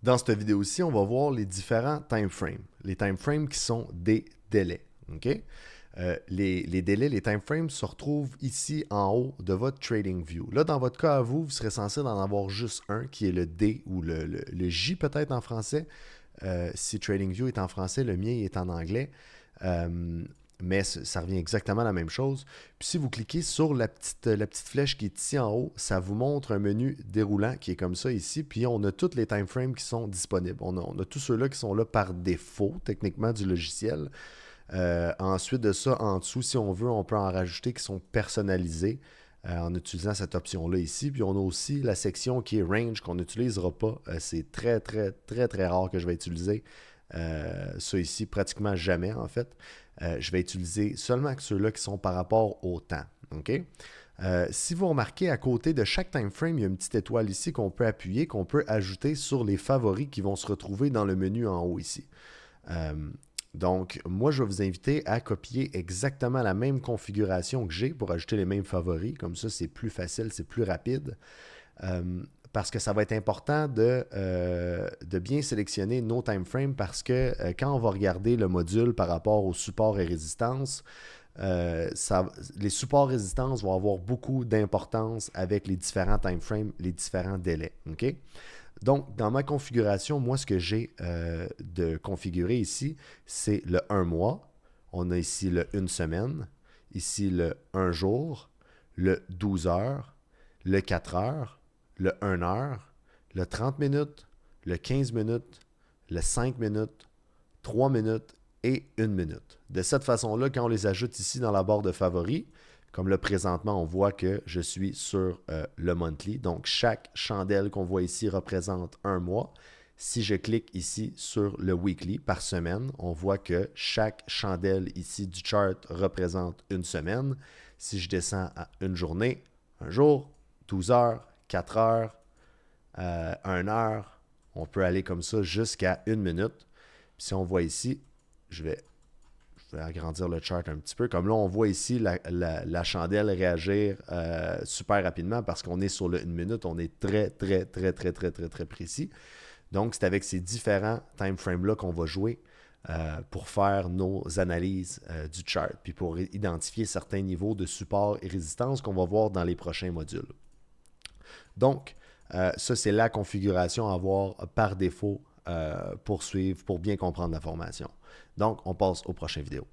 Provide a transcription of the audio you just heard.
Dans cette vidéo-ci, on va voir les différents time frames. Les time frames qui sont des délais. OK? Les délais, les time frames se retrouvent ici en haut de votre Trading View. Là, dans votre cas à vous, vous serez censé en avoir juste un qui est le D ou le J peut-être en français. Si TradingView est en français, le mien est en anglais. Euh, mais ça revient exactement à la même chose. Puis si vous cliquez sur la petite flèche qui est ici en haut, ça vous montre un menu déroulant qui est comme ça ici. Puis on a tous les time frames qui sont disponibles. On a tous ceux-là qui sont là par défaut, techniquement, du logiciel. Ensuite de ça, en dessous, si on veut, on peut en rajouter qui sont personnalisés en utilisant cette option-là ici. Puis on a aussi la section qui est range qu'on n'utilisera pas. C'est très, très, très, très rare que je vais utiliser ça ici, pratiquement jamais en fait. Je vais utiliser seulement ceux-là qui sont par rapport au temps. OK? Si vous remarquez, à côté de chaque time frame, il y a une petite étoile ici qu'on peut appuyer, qu'on peut ajouter sur les favoris qui vont se retrouver dans le menu en haut ici. Euh, donc, moi, je vais vous inviter à copier exactement la même configuration que j'ai pour ajouter les mêmes favoris. Comme ça, c'est plus facile, c'est plus rapide. Parce que ça va être important de bien sélectionner nos time frames parce que quand on va regarder le module par rapport au support et résistance, les supports résistance vont avoir beaucoup d'importance avec les différents time frames, les différents délais. OK? Donc, dans ma configuration, moi, ce que j'ai de configuré ici, c'est le 1 mois. On a ici le 1 semaine, ici le 1 jour, le 12 heures, le 4 heures, le 1 heure, le 30 minutes, le 15 minutes, le 5 minutes, 3 minutes et 1 minute. De cette façon-là, quand on les ajoute ici dans la barre de favoris, comme là présentement, on voit que je suis sur le monthly. Donc, chaque chandelle qu'on voit ici représente un mois. Si je clique ici sur le weekly par semaine, on voit que chaque chandelle ici du chart représente une semaine. Si je descends à une journée, un jour, 12 heures, 4 heures, 1 heure, on peut aller comme ça jusqu'à une minute. Puis si on voit ici, je vais agrandir le chart un petit peu. Comme là, on voit ici la chandelle réagir super rapidement parce qu'on est sur le 1 minute. On est très, très, très, très, très, très, très précis. Donc, c'est avec ces différents time frames-là qu'on va jouer pour faire nos analyses du chart, puis pour identifier certains niveaux de support et résistance qu'on va voir dans les prochains modules. Donc, ça, c'est la configuration à avoir par défaut pour suivre, pour bien comprendre la formation. Donc, on passe aux prochaines vidéos.